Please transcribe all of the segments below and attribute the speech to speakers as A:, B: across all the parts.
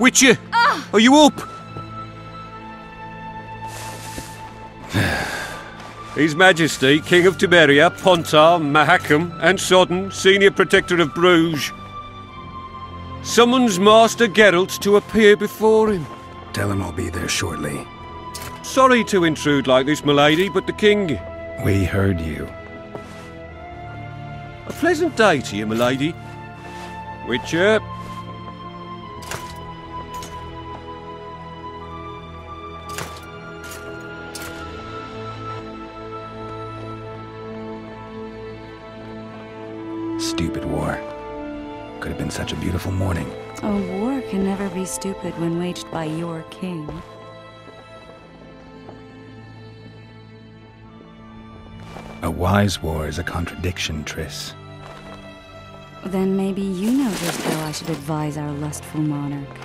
A: Witcher! Are you up? His Majesty, King of Tiberia, Pontar, Mahakam, and Sodden, Senior Protector of Bruges, summons Master Geralt to appear before him.
B: Tell him I'll be there shortly.
A: Sorry to intrude like this, milady, but the King...
B: We heard you.
A: A pleasant day to you, milady. Witcher.
B: Stupid war. Could have been such a beautiful morning.
C: A war can never be stupid when waged by your king.
B: A wise war is a contradiction, Triss.
C: Then maybe you know just how I should advise our lustful monarch.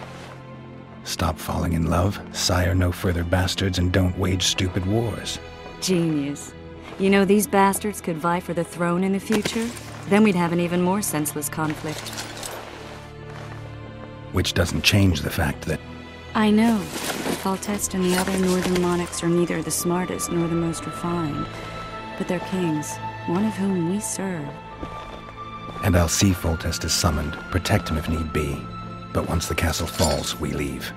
B: Stop falling in love, sire no further bastards, and don't wage stupid wars.
C: Genius. You know, these bastards could vie for the throne in the future? Then we'd have an even more senseless conflict.
B: Which doesn't change the fact that...
C: I know. Foltest and the other northern monarchs are neither the smartest nor the most refined. But they're kings, one of whom we serve.
B: And I'll see Foltest is summoned, protect him if need be. But once the castle falls, we leave.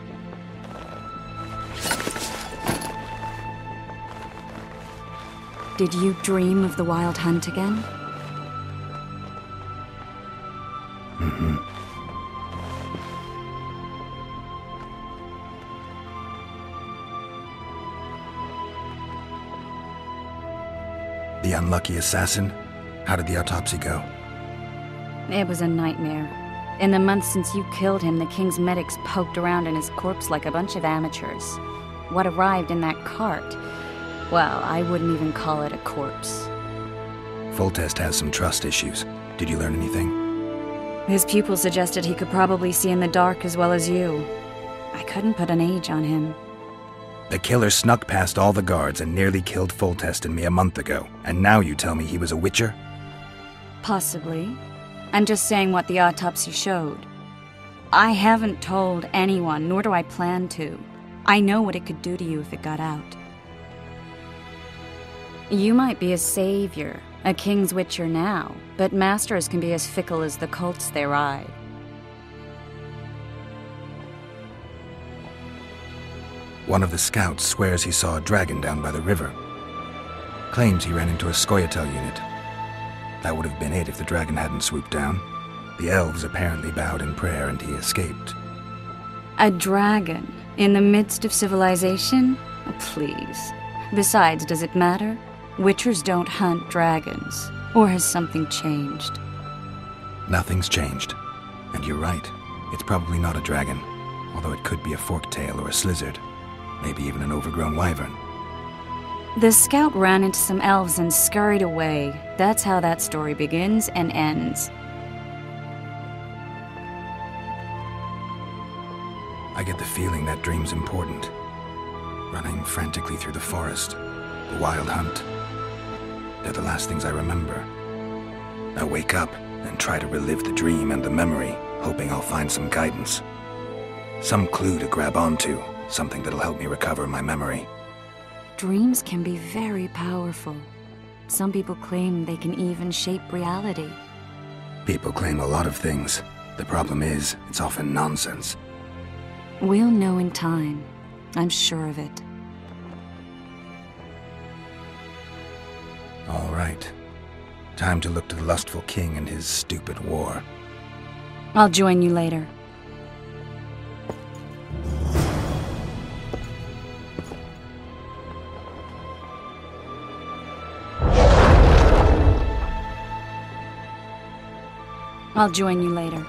C: Did you dream of the Wild Hunt again?
B: Mm-hmm. The unlucky assassin? How did the autopsy go?
C: It was a nightmare. In the months since you killed him, the king's medics poked around in his corpse like a bunch of amateurs. What arrived in that cart? Well, I wouldn't even call it a corpse.
B: Foltest has some trust issues. Did you learn anything?
C: His pupil suggested he could probably see in the dark as well as you. I couldn't put an age on him.
B: The killer snuck past all the guards and nearly killed Foltest and me a month ago, and now you tell me he was a witcher?
C: Possibly. I'm just saying what the autopsy showed. I haven't told anyone, nor do I plan to. I know what it could do to you if it got out. You might be a savior, a king's witcher now, but masters can be as fickle as the cults they ride.
B: One of the scouts swears he saw a dragon down by the river. Claims he ran into a Scoia'tael unit. That would have been it if the dragon hadn't swooped down. The elves apparently bowed in prayer and he escaped.
C: A dragon? In the midst of civilization? Oh, please. Besides, does it matter? Witchers don't hunt dragons. Or has something changed?
B: Nothing's changed. And you're right. It's probably not a dragon. Although it could be a forktail or a slizzard. Maybe even an overgrown wyvern.
C: The scout ran into some elves and scurried away. That's how that story begins and ends.
B: I get the feeling that dream's important. Running frantically through the forest. The wild hunt. They're the last things I remember. I wake up and try to relive the dream and the memory, hoping I'll find some guidance. Some clue to grab onto, something that'll help me recover my memory.
C: Dreams can be very powerful. Some people claim they can even shape reality.
B: People claim a lot of things. The problem is, it's often nonsense.
C: We'll know in time. I'm sure of it.
B: All right. Time to look to the lustful king and his stupid war.
C: I'll join you later. I'll join you later.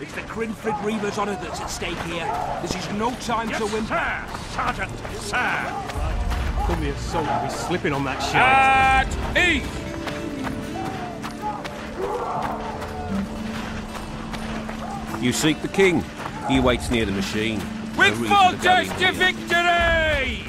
D: It's the Grimford Reaver's honour that's at stake here. This is no time to win.
E: Sir! Sergeant, sir!
F: Call me a soul to be slipping on that shit.
E: At ease!
A: You seek the king. He waits near the machine.
E: With
A: No reason
E: full
A: to dally
E: taste
A: here.
E: to victory!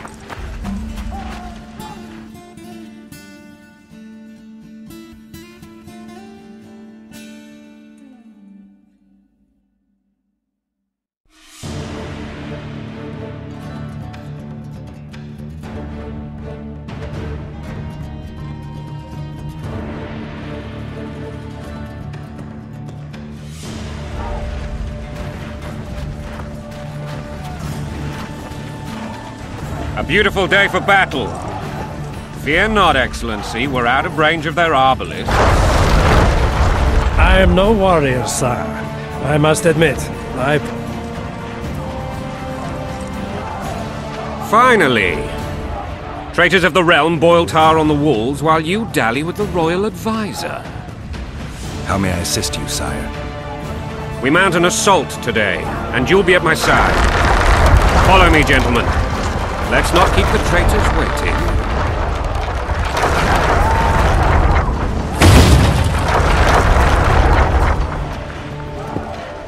A: A beautiful day for battle. Fear not, Excellency. We're out of range of their arbalists.
G: I am no warrior, sire. I must admit,
A: Finally! Traitors of the realm boil tar on the walls while you dally with the royal advisor.
B: How may I assist you, sire?
A: We mount an assault today, and you'll be at my side. Follow me, gentlemen. Let's not keep the traitors waiting.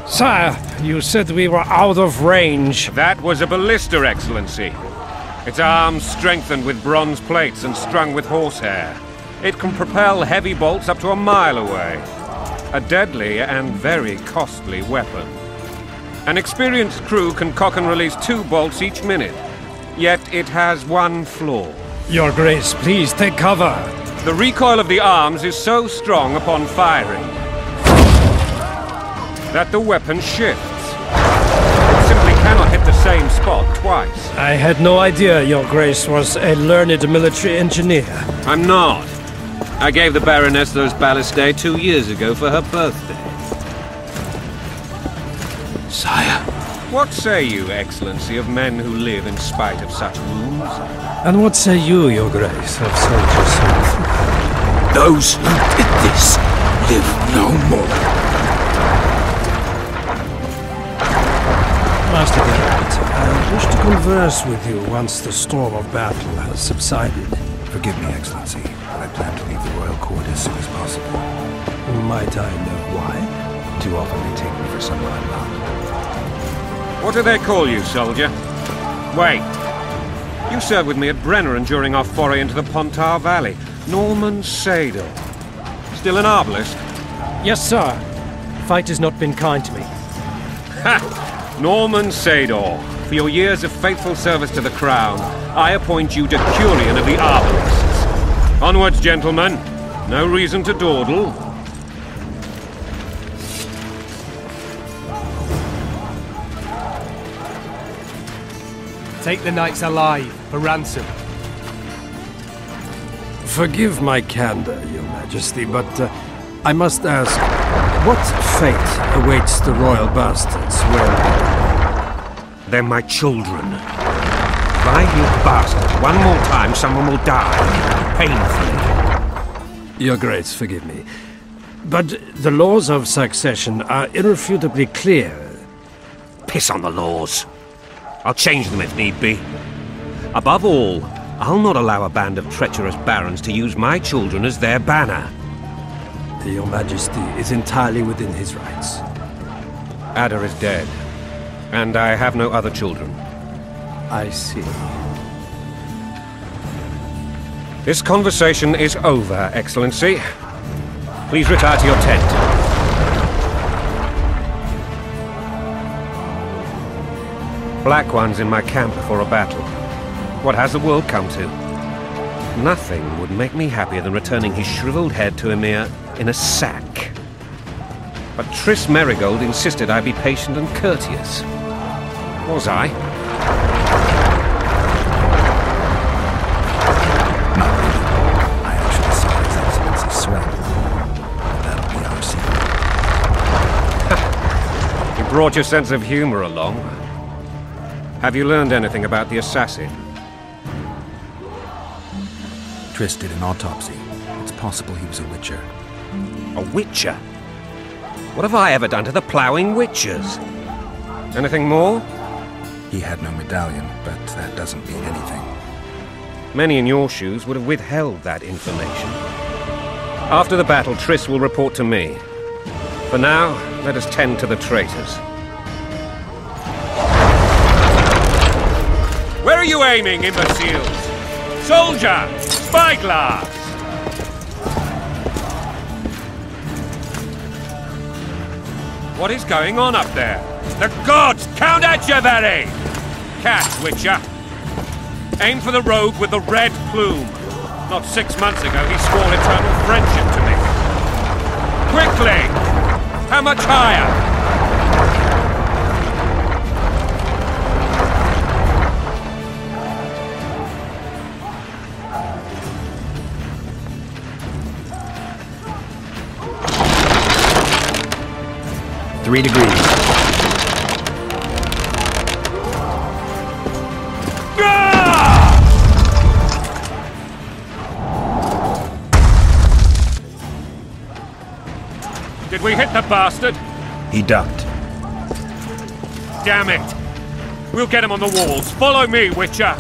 G: Sire, you said we were out of range.
A: That was a ballista, Excellency. Its arms strengthened with bronze plates and strung with horsehair. It can propel heavy bolts up to a mile away. A deadly and very costly weapon. An experienced crew can cock and release 2 bolts each minute. Yet it has one flaw.
G: Your Grace, please take cover.
A: The recoil of the arms is so strong upon firing that the weapon shifts. It simply cannot hit the same spot twice.
G: I had no idea Your Grace was a learned military engineer.
A: I'm not. I gave the Baroness those ballistae 2 years ago for her birthday.
B: Sire.
A: What say you, Excellency, of men who live in spite of such wounds?
G: And what say you, Your Grace, of soldiers who...
D: Those who did this live no more.
G: Master Geralt, I wish to converse with you once the storm of battle has subsided.
B: Forgive me, Excellency, but I plan to leave the royal court as soon as possible.
G: Might I know why?
B: Too often they take me for someone I'm not.
A: What do they call you, soldier? Wait. You served with me at Brenneran during our foray into the Pontar Valley. Norman Sador. Still an arbalist?
G: Yes, sir. Fight has not been kind to me.
A: Ha! Norman Sador. For your years of faithful service to the crown, I appoint you Decurion of the Arbalists. Onwards, gentlemen. No reason to dawdle.
F: Take the knights alive, for ransom.
G: Forgive my candor, Your Majesty, but I must ask, what fate awaits the royal bastards when...
A: They're my children. If I hit bastard one more time, someone will die. Painfully.
G: Your Grace, forgive me. But the laws of succession are irrefutably clear.
A: Piss on the laws. I'll change them if need be. Above all, I'll not allow a band of treacherous barons to use my children as their banner.
G: Your Majesty is entirely within his rights.
A: Ada is dead, and I have no other children.
G: I see.
A: This conversation is over, Excellency. Please retire to your tent. Black ones in my camp before a battle. What has the world come to? Nothing would make me happier than returning his shriveled head to Emir in a sack. But Triss Merigold insisted I be patient and courteous. Was I?
B: Not really. I actually saw His Excellency sweat. But that'll be our secret.
A: You brought your sense of humor along. Have you learned anything about the assassin?
B: Triss did an autopsy. It's possible he was a witcher.
A: A witcher? What have I ever done to the ploughing witches? Anything more?
B: He had no medallion, but that doesn't mean anything.
A: Many in your shoes would have withheld that information. After the battle, Triss will report to me. For now, let us tend to the traitors. Where are you aiming, imbeciles? Soldier! Spyglass! What is going on up there? The gods! Count Etcheverry! Catch, Witcher! Aim for the rogue with the red plume. Not 6 months ago, he swore eternal friendship to me. Quickly! How much higher?
B: Three degrees.
A: Did we hit the bastard?
B: He ducked.
A: Damn it! We'll get him on the walls. Follow me, Witcher!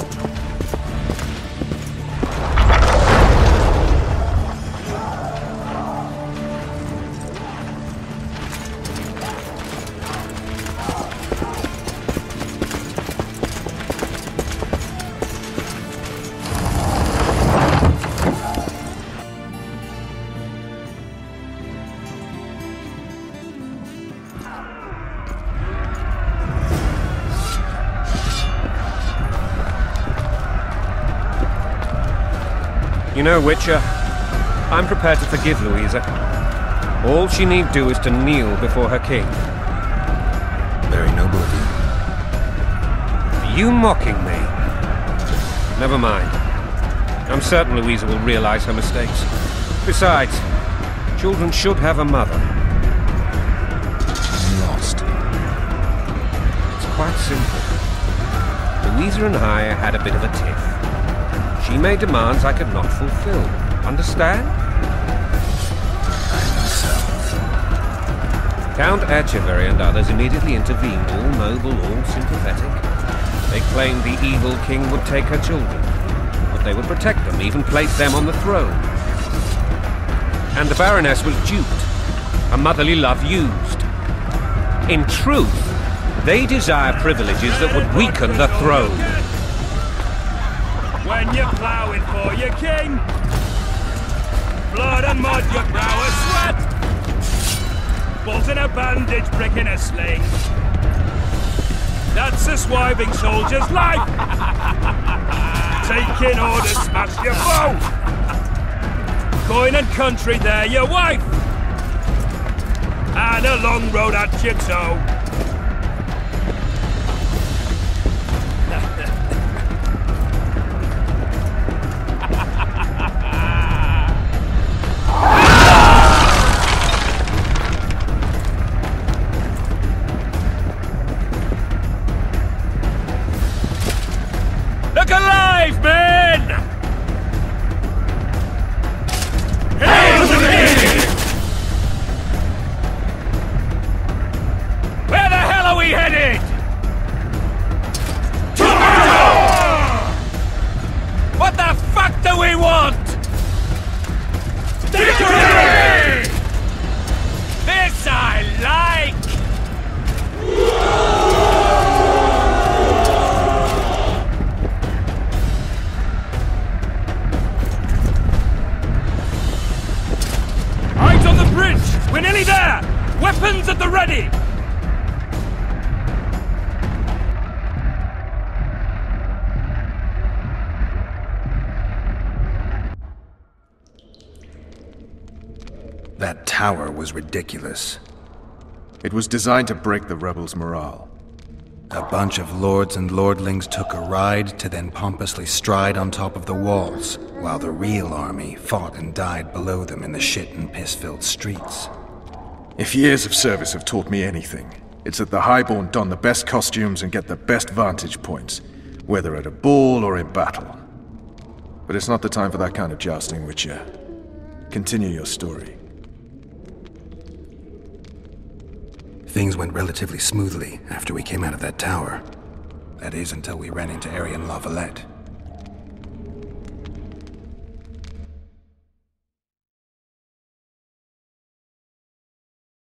A: You know, Witcher, I'm prepared to forgive Louisa. All she need do is to kneel before her king.
B: Very noble of you.
A: Are you mocking me? Never mind. I'm certain Louisa will realize her mistakes. Besides, children should have a mother.
B: I'm lost.
A: It's quite simple. Louisa and I had a bit of a tiff. She made demands I could not fulfill. Understand?
B: I think so.
A: Count Etcheverry and others immediately intervened, all noble, all sympathetic. They claimed the evil king would take her children, but they would protect them, even place them on the throne. And the Baroness was duped, her motherly love used. In truth, they desire privileges that would weaken the throne.
E: When you're ploughing for your king, blood and mud, your brow a sweat, bolt in a bandage, brick in a sling. That's a swiving soldier's life. Taking orders, smash your foe. Coin and country, they're your wife, and a long road at your toe. Look alive, men! Hail to the king! Where the hell are we headed? What the fuck do we want? Victory! This I like! Eyes on the bridge! We're nearly there! Weapons at the ready!
B: That tower was ridiculous.
H: It was designed to break the rebels' morale.
B: A bunch of lords and lordlings took a ride to then pompously stride on top of the walls, while the real army fought and died below them in the shit and piss-filled streets.
H: If years of service have taught me anything, it's that the highborn don the best costumes and get the best vantage points, whether at a ball or in battle. But it's not the time for that kind of jousting, Witcher. Continue your story.
B: Things went relatively smoothly after we came out of that tower. That is until we ran into Aryan La Valette.